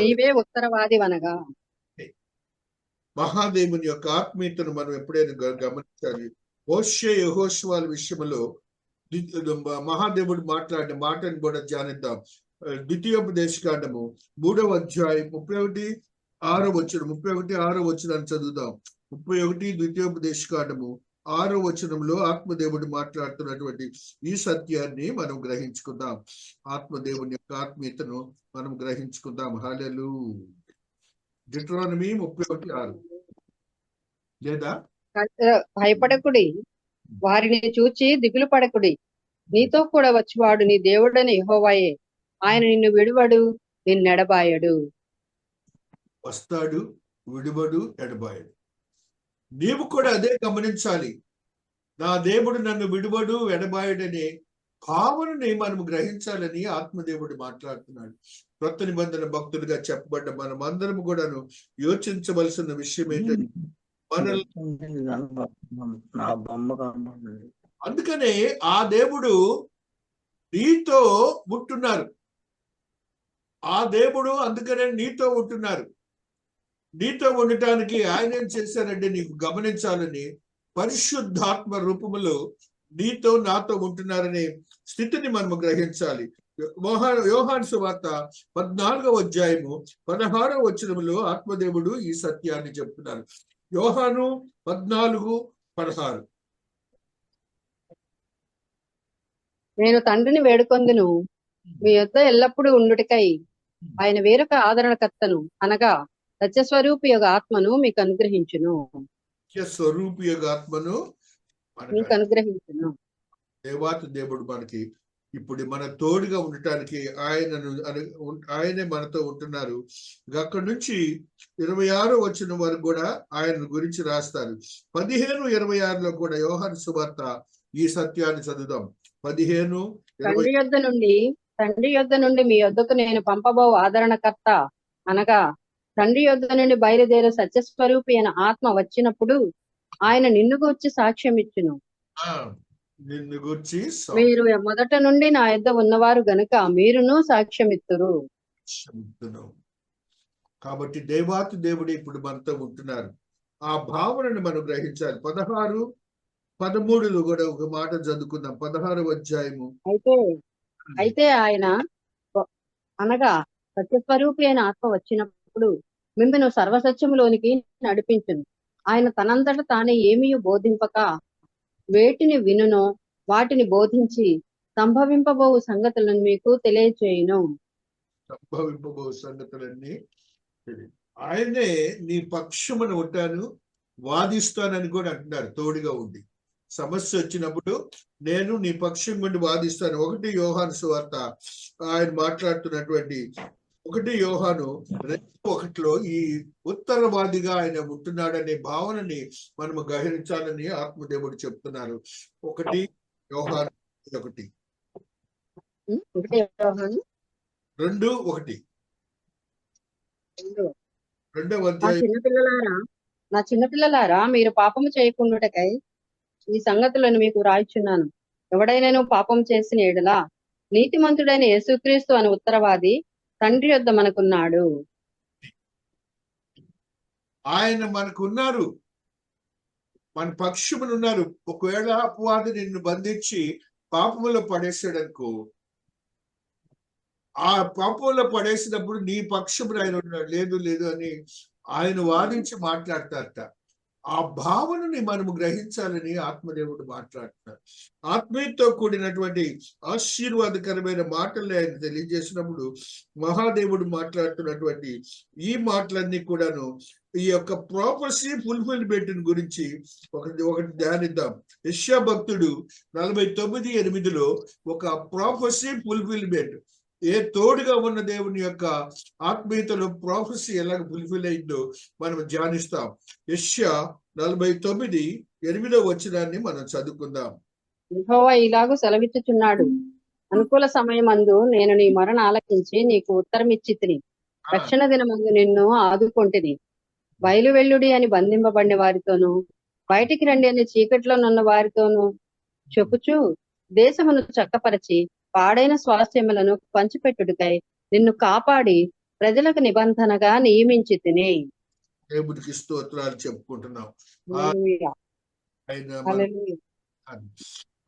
నీవే ఉత్తరవాదివనగా. మహాదేవుని యొక్క ఆత్మీయతను మనం ఎప్పుడైనా గమనించాలి. హోషే యెహోషువల విషయంలో మహాదేవుడు మాట్లాడిన మాటను కూడా ధ్యానిద్దాం. ద్వితీయోపదేశకాండము 31:6 చదువుదాం. 31 ద్వితీయోపదేశకాండము 6 ఆత్మదేవుడు మాట్లాడుతున్నటువంటి ఈ సత్యాన్ని మనం గ్రహించుకుందాం. ఆత్మదేవుని యొక్క ఆత్మీయతను మనం గ్రహించుకుందాం. హల్లెలూయా. డిట్రానమీ 31:6. లేదా భయపడకుడి, వారిని చూచి దిగులు పడకుడి, నీతో కూడా వచ్చివాడు నీ దేవుడని యెహోవాయే, ఆయన నిన్ను విడువడు, నిన్నెడబాయడు. వస్తాడు, విడువడు, ఎడబాయడు. నీవు కూడా అదే గమనించాలి. నా దేవుడు నన్ను విడువడు, ఎడబాయడనే భావనని మనం గ్రహించాలని ఆత్మదేవుడు మాట్లాడుతున్నాడు. కొత్త నిబంధన భక్తులుగా చెప్పబడ్డ మనం అందరం కూడాను యోచించవలసిన విషయం ఏంటంటే అందుకనే ఆ దేవుడు నీతో ఉంటున్నారు. ఆ దేవుడు అందుకనే నీతో ఉంటున్నారు. నీతో ఉండటానికి ఆయన ఏం చేశారంటే నీకు గమనించాలని పరిశుద్ధాత్మ రూపములో నీతో నాతో ఉంటున్నారనే స్థితిని మనము గ్రహించాలి. యోహాను సువార్త 14:16 ఆత్మదేవుడు ఈ సత్యాన్ని చెప్తున్నారు. యోహాను 14:16. నేను తండ్రిని వేడుకొందును, మీ యొద్ద ఎల్లప్పుడూ ఉండుటకై ఆయన వేరొక ఆదరణకర్తను అనగా సత్యస్వరూపి యొక్క ఆత్మను మీకు అనుగ్రహించును. సత్యస్వరూపి యొక్క ఆత్మను మీకు అనుగ్రహించును. దేవాతి దేవుడు మనకి ఇప్పుడు మన తోడుగా ఉండటానికి ఆయనే మనతో ఉంటున్నారు. అక్కడి నుంచి 26 వరకు కూడా ఆయన గురించి రాస్తారు. 15:26 కూడా యోహాను సువార్త ఈ సత్యాన్ని చదువుదాం. 15:20 తండ్రి యొద్ద నుండి మీ యొద్దకు నేను పంపబో ఆదరణకర్త అనగా తండ్రి యొద్ద నుండి బయలుదేరే సత్యస్వరూపి అయిన ఆత్మ వచ్చినప్పుడు ఆయన నిన్ను గూర్చి సాక్ష్యం ఇచ్చును. నిన్ను గూర్చి మీరు మొదట నుండి నా యొద్ద ఉన్నవారు గనుక మీరును సాక్ష్యమిత్తురు. కాబట్టి దేవాతి దేవుడు ఇప్పుడు మనతో ఉంటున్నారు. ఆ భావనను మనం గ్రహించాలి. 16-13 కూడా ఒక మాట చదువుకుందాం. 16వ అధ్యాయము. అయితే ఆయన అనగా సత్యస్వరూపి అయిన ఆత్మ వచ్చినప్పుడు మిమ్మల్ని సర్వసత్యములోనికి నడిపించును. ఆయన తనంతట తానే ఏమీ బోధింపక వేటిని వినునో వాటిని బోధించి సంభవింపబో సంగతులను మీకు తెలియచేయును. సంభవింపబో సంగతులన్నీ తెలియదు. ఆయనే నీ పక్షమున ఉంటాను, వాదిస్తానని కూడా అంటున్నారు తోడుగా ఉండి. సమస్య వచ్చినప్పుడు నేను నీ పక్షం నుండి వాదిస్తాను. 1 యోహాను సువార్త ఆయన మాట్లాడుతున్నటువంటి 1 యోహాను 2:1లో ఈ ఉత్తరవాదిగా ఆయన ఉంటున్నాడనే భావనని మనము గ్రహించాలని ఆత్మదేవుడు చెప్తున్నారు. 1 యోహాను 1. 1 యోహాను 2:1 2. రెండవ నా అధ్యాయం. చిన్నపిల్లలారా మీరు పాపము చేయకుండుటకై ఈ సంగతులను మీకు రాయిచున్నాను. ఎవడైనాను పాపం చేసిన ఎడల నీతిమంతుడైన యేసుక్రీస్తు అని ఉత్తరవాది తండ్రి యొద్ద మనకున్నాడు. ఆయన మనకున్నారు, మన పక్షములు ఉన్నారు. ఒకవేళ అపవాది నిన్ను బంధించి పాపములో పడేసాడనుకో, ఆ పాపంలో పడేసినప్పుడు నీ పక్షములు ఆయన ఉన్నాడు. లేదు లేదు అని ఆయన వాదించి మాట్లాడతారట. ఆ భావనని మనము గ్రహించాలని ఆత్మదేవుడు మాట్లాడుతున్నారు. ఆత్మీయతో కూడినటువంటి ఆశీర్వాదకరమైన మాటల్ని ఆయన తెలియజేసినప్పుడు మహాదేవుడు మాట్లాడుతున్నటువంటి ఈ మాటలన్నీ కూడాను ఈ యొక్క ప్రాపర్సీ ఫుల్ఫిల్మెంట్ గురించి ఒకటి ధ్యానిద్దాం. యెషయా భక్తుడు 49:8లో ఒక ప్రాపర్సీ ఫుల్ఫిల్మెంట్, ఏ తోడుగా ఉన్న దేవుని యొక్క ఆత్మీయతలో ప్రాఫెసీ ఎలాగ ఫుల్ఫిల్ అయిందో మనం ధ్యానిస్తాం. యెషయా 49:8 వచనాన్ని మనం చదువుకుందాం. యెహోవా ఇలాగు సెలవిచ్చుచున్నాడు, అనుకూల సమయమందు నేను నీ మొరను ఆలకించి నీకు ఉత్తరమిచ్చితిని. రక్షణ దినమందు నిన్ను ఆదుకొంటిని. బయలు వెల్లుడి అని బంధింపబడిన వారితోనూ బయటికి రండి అని చీకట్లో నున్న వారితోనూ చెప్పుచు దేశమును చక్కపరచి పాడైన స్వాస్థ్యములను పంచిపెట్టుటకై నిన్ను కాపాడి ప్రజలకు నిబంధనగా నియమించి తిని. దేవుడికి స్తోత్రాలు చెప్పుకుంటున్నాం.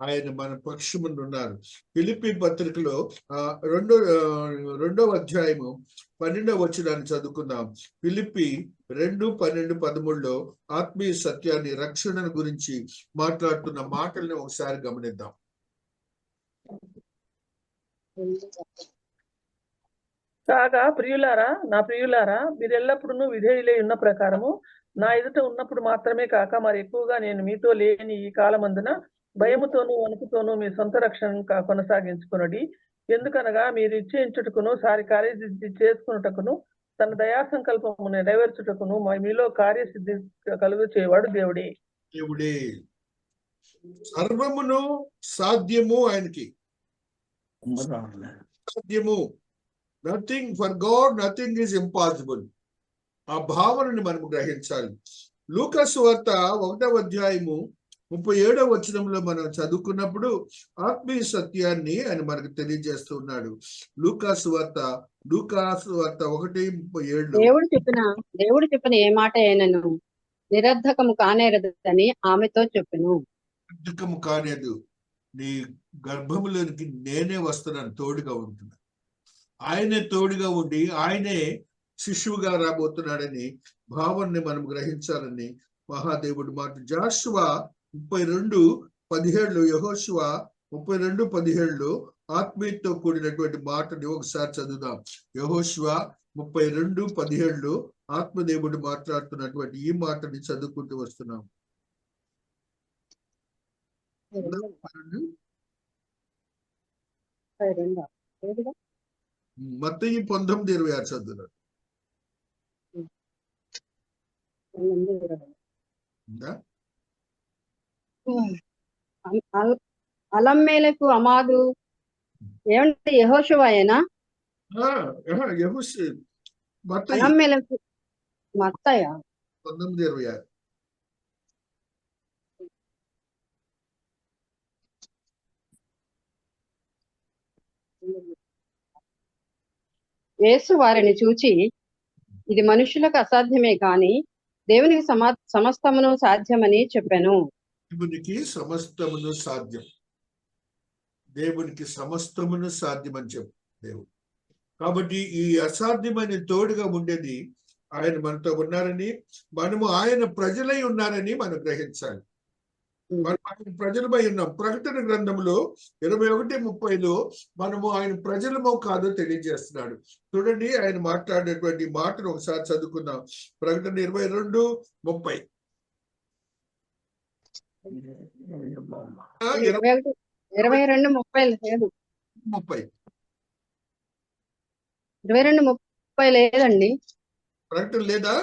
ఆయన మన పక్షమున ఉన్నారు. ఫిలిప్పీ పత్రికలో 2వ అధ్యాయము 12వ వచనాన్ని చదువుకుందాం. ఫిలిప్పీ 2:12-13లో ఆత్మీయ సత్యాన్ని, రక్షణను గురించి మాట్లాడుతున్న మాటల్ని ఒకసారి గమనిద్దాం. కాగా నా ప్రియులారా మీరెల్లప్పుడూ విధేయులై ఉన్న ప్రకారము నా ఎదుట ఉన్నప్పుడు మాత్రమే కాక మరి ఎక్కువగా నేను మీతో లేని ఈ కాలమందున భయముతోనూ వణుకుతోనూ మీ సొంత రక్షణ కొనసాగించుకునడి. ఎందుకనగా మీరు ఇచ్చేయించుటకును సారి కార్యసిద్ధి చేసుకున్నటకును తన దయా సంకల్పము నెరవేర్చుటకును మీలో కార్యసిద్ధి కలుగు చేయవాడు దేవుడే. సర్వమును సాధ్యము ఆయనకి. సాధ్యము. Nothing for God, nothing is impossible. ఆ భావనని మనం గ్రహించాలి. లూకా సువార్త 1వ అధ్యాయము 37వ వచనంలో మనం చదువుకున్నప్పుడు ఆత్మీయ సత్యాన్ని ఆయన మనకు తెలియజేస్తూ ఉన్నాడు. లూకా సువార్త 1:37. దేవుడు చెప్పిన ఏ మాట అయినను నిరర్ధకము కానేరదని ఆమెతో చెప్పెను. నిరర్ధకము కానేదు, నీ గర్భములోనికి నేనే వస్తున్నాను, తోడుగా ఉంటున్నాను. ఆయనే తోడుగా ఉండి ఆయనే శిశువుగా రాబోతున్నాడని భావాన్ని మనం గ్రహించాలని మహాదేవుడు మాట. జాషువా 32:17, యెహోషువ 32:17లో ఆత్మీయతో కూడినటువంటి మాటని ఒకసారి చదువుదాం. యెహోషువ 32:17లో ఆత్మదేవుడు మాట్లాడుతున్నటువంటి ఈ మాటని చదువుకుంటూ వస్తున్నాం. మత్తయి 19:26 చదువుదాం. అలమ్మేలకు అమాదు ఏమంటే యెహోషువాయేనా? అలమ్మేలకు మత్తయ 19:26. యేసు వారిని చూచి, ఇది మనుషులకు అసాధ్యమే కాని దేవునికి సమస్తమును సాధ్యమని చెప్పాను. దేవునికి సమస్తమును సాధ్యం. దేవునికి సమస్తమును సాధ్యమని చెప్పు దేవుడు. కాబట్టి ఈ అసాధ్యమైన తోడుగా ఉండేది ఆయన మనతో ఉన్నారని, మనము ఆయన ప్రజలై ఉన్నారని మనం గ్రహించాలి. మనం ఆయన ప్రజలమై ఉన్నాం. ప్రకటన గ్రంథంలో 21:30లో మనము ఆయన ప్రజలమో కాదో తెలియజేస్తున్నాడు. చూడండి, ఆయన మాట్లాడేటువంటి మాటను ఒకసారి చదువుకుందాం. ప్రకటన 22:30. 22:30 లేదు. 30 22:30 లేదండి. ప్రకటన లేదా?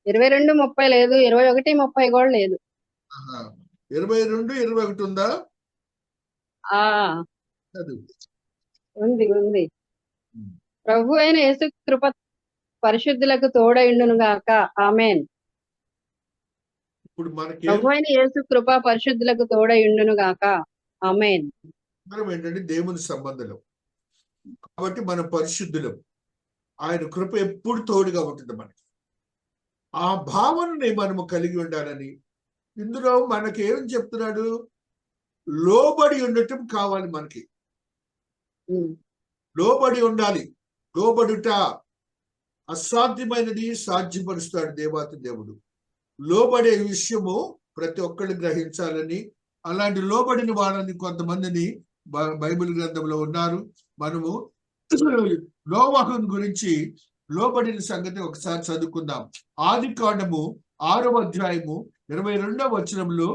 22:30 లేదు. 21:30 కూడా లేదు. 22:21 ఉందా? చదువు. ఉంది. ప్రభు అయిన యేసు కృప పరిశుద్ధులకు తోడైండును గాక. ఆమేన్. ఇప్పుడు మనకి ప్రభు అయిన యేసు కృప పరిశుద్ధులకు తోడైండును గాక. ఆమేన్. ఏంటంటే దేవుని సంబంధం కాబట్టి మనం పరిశుద్ధులం. ఆయన కృప ఎప్పుడు తోడుగా ఉంటుంది మనకి. ఆ భావనని మనము కలిగి ఉండాలని ఇందులో మనకి ఏం చెప్తున్నాడు? లోబడి ఉండటం కావాలి. మనకి లోబడి ఉండాలి. లోబడుట అసాధ్యమైనది సాధ్యపరుస్తాడు దేవాతి దేవుడు. లోబడే విషయము ప్రతి ఒక్కళ్ళు గ్రహించాలని, అలాంటి లోబడిన వాళ్ళని కొంతమందిని బైబిల్ గ్రంథంలో ఉన్నారు. మనము నోవహును గురించి లోబడిన సంగతి ఒకసారి చదువుకుందాం. ఆదికాండము 6వ అధ్యాయము 22వ వచనంలో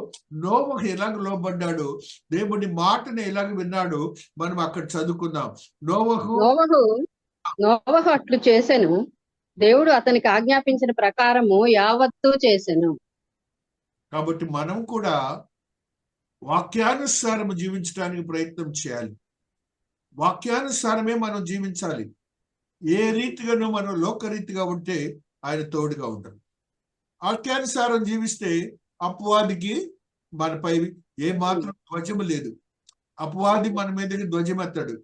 నోవహు ఎలాగ లోబడ్డాడు, దేవుని మాటను ఎలాగ విన్నాడు, మనం అక్కడ చదువుకుందాం. నోవహు అట్లు చేసెను, దేవుడు అతనికి ఆజ్ఞాపించిన ప్రకారము యావత్తు చేసెను. కాబట్టి మనం కూడా వాక్యానుసారము జీవించడానికి ప్రయత్నం చేయాలి. వాక్యానుసారమే మనం జీవించాలి. ఏ రీతిగానూ మనం లోకరీతిగా ఉంటే ఆయన తోడుగా ఉంటాడు. వాక్యానుసారం జీవిస్తే అపవాదికి మనపై ఏ మాత్రం ధ్వజము లేదు. అపవాది మన మీదకి ధ్వజమెత్తాడు.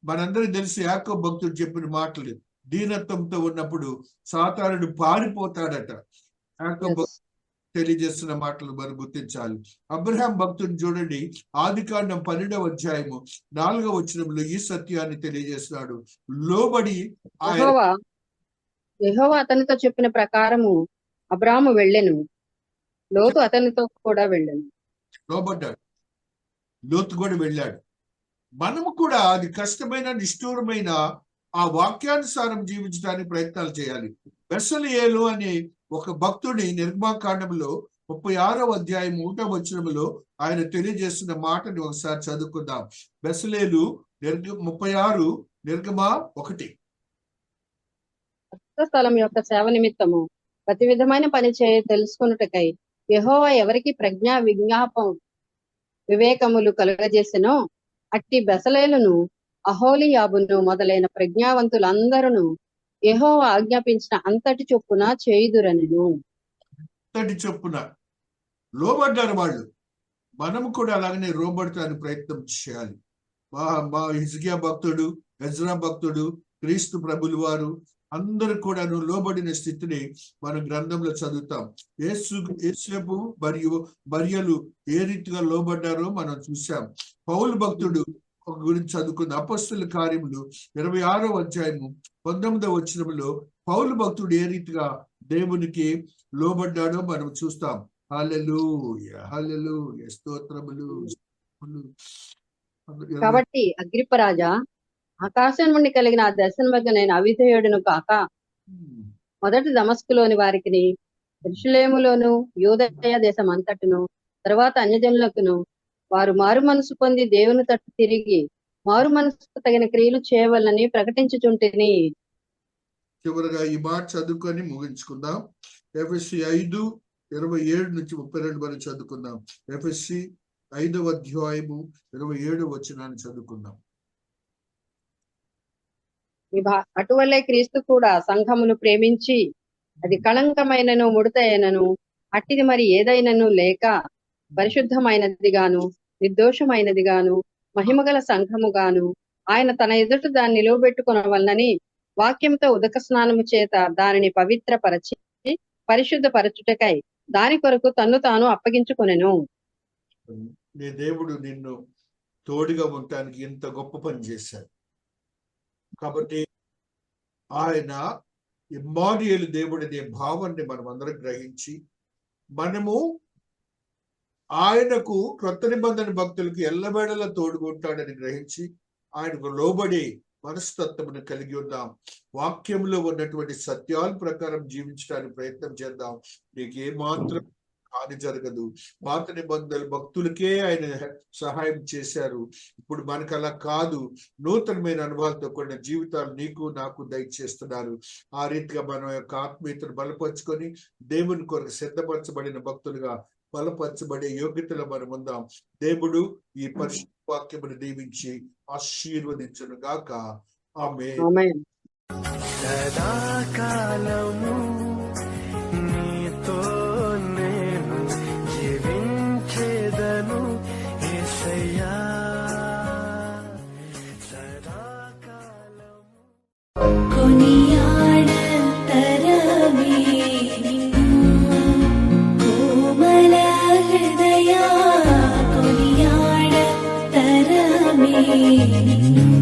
మనందరికి తెలిసి యాకోబు భక్తుడు చెప్పిన మాటలు, దీనత్వంతో ఉన్నప్పుడు సాతానుడు పారిపోతాడట. యాకోబు తెలియజేస్తున్న మాటలు మనం గుర్తించాలి. అబ్రహాం భక్తుని చూడండి, ఆదికాండం 12వ అధ్యాయము 4వ వచనంలో ఈ సత్యాన్ని తెలియజేస్తున్నాడు. లోబడి యెహోవా అతనితో చెప్పిన ప్రకారము అబ్రాము వెళ్ళెను, లోతు అతనితో కూడా వెళ్ళెను. లోబడ్డాడు, లోతు కూడా వెళ్ళాడు. మనము కూడా అది కష్టమైన నిష్ఠూరమైన ఆ వాక్యానుసారం జీవించడానికి ప్రయత్నాలు చేయాలి. బెసలియేలు అనే ఒక భక్తుడి నిర్గమాకాండంలో 36వ అధ్యాయం 1వ వచనంలో ఆయన తెలియజేస్తున్న మాటని ఒకసారి చదువుకుందాం. బెసలేలు 36 నిర్గమా 1. స్థలం యొక్క సేవ నిమిత్తము ప్రతి విధమైన పని తెలుసుకొనుటకై యెహోవా ఎవరికి ప్రజ్ఞా వివేకములు కలుగజేసెనో అట్టి బెసలేలును అహోలీయాబును మొదలైన ప్రజ్ఞావంతులందరూ యెహోవా ఆజ్ఞాపించిన అంతటి చొప్పున చేయుదురనెను. అంతటి చొప్పున లోబడ్డారు వాళ్ళు. మనము కూడా అలాగనే లోబడటానికి ప్రయత్నం చేయాలి. మా హిజ్కియా భక్తుడు, ఎజ్రా భక్తుడు, క్రీస్తు ప్రభులు వారు అందరూ కూడా లోబడిన స్థితిని మనం గ్రంథంలో చదువుతాం. యేసేపు మరియలు ఏ రీతిగా లోబడ్డారో మనం చూసాం. పౌలు భక్తుడు గురించి చదువుకున్న అపొస్తలుల కార్యములు 26వ అధ్యాయము 19వ వచనంలో పౌలు భక్తుడు ఏ రీతిగా దేవునికి లోబడ్డాడో మనం చూస్తాం. హల్లెలూయా, హల్లెలూయా, స్తోత్రములు. కాబట్టి అగ్రిప్పరాజా, ఆకాశం నుండి కలిగిన ఆ దర్శనం వద్ద నేను అవిధేయుడును కాక మొదటి దమస్కులోని వారికిని, యెరూషలేములోను యూదయ దేశం అంతటను తర్వాత అన్యజనులకును వారు మారు మనసు పొంది దేవుని తట్టు తిరిగి మారు మనసుకు తగిన క్రియలు చేయవలనని ప్రకటించుచుంటిని. చివరిగా ఈ మాట చదువుకొని ముగించుకుందాం. ఎఫెసీ 5:27-32 వరకు చదువుకుందాం. ఎఫెసీ 5వ అధ్యాయము 27వ వచనాన్ని చదువుకుందాం. అటువల్లే క్రీస్తు కూడా సంఘమును ప్రేమించి అది కళంకమైనను ముడతైనను అట్టిది మరి ఏదైనను లేక పరిశుద్ధమైనది గాను నిర్దోషమైనది గాను మహిమగల సంఘము గాను ఆయన తన ఎదుట దాన్ని నిలువబెట్టుకొనవలనని వాక్యంతో ఉదక స్నానము చేత దానిని పవిత్రపరచి పరిశుద్ధ పరచుటకై దాని కొరకు తన్ను తాను అప్పగించుకొనెను. నీ దేవుడు నిన్ను తోడుగా ఉండటానికి ఎంత గొప్ప పని చేశాడు. కాబట్టి ఆయన ఇమ్మానుయేలు దేవుడనే భావాన్ని మనం అందరం గ్రహించి మనము ఆయనకు క్రొత్త నిబంధన భక్తులకు ఎల్లవేళలా తోడుకుంటాడని గ్రహించి ఆయనకు లోబడి మనస్తత్వమును కలిగి ఉందాం. వాక్యంలో ఉన్నటువంటి సత్యాల ప్రకారం జీవించడానికి ప్రయత్నం చేద్దాం. నీకు ఏమాత్రం హాని జరగదు. పాత నిబంధనల భక్తులకే ఆయన సహాయం చేశారు. ఇప్పుడు మనకు అలా కాదు. నూతనమైన అనుభవాలతో కూడిన జీవితాలు నీకు నాకు దయచేస్తున్నారు. ఆ రీతిగా మన యొక్క ఆత్మీయతను బలపరుచుకొని దేవుని కొరకు సిద్ధపరచబడిన భక్తులుగా బలపరచబడే యోగ్యతలో మనం ఉందాం. దేవుడు ఈ పరిశుద్ధ వాక్యమును దీవించి ఆశీర్వదించును గాక. ఆమేన్. ఆమేన్. సదాకాలము నీతో నేను జీవించేదను యేసయ్యా. సదాకాలము కొనియాడతరమే నిన్ను కోమల హృదయా, కొనియాడతరమే నిన్ను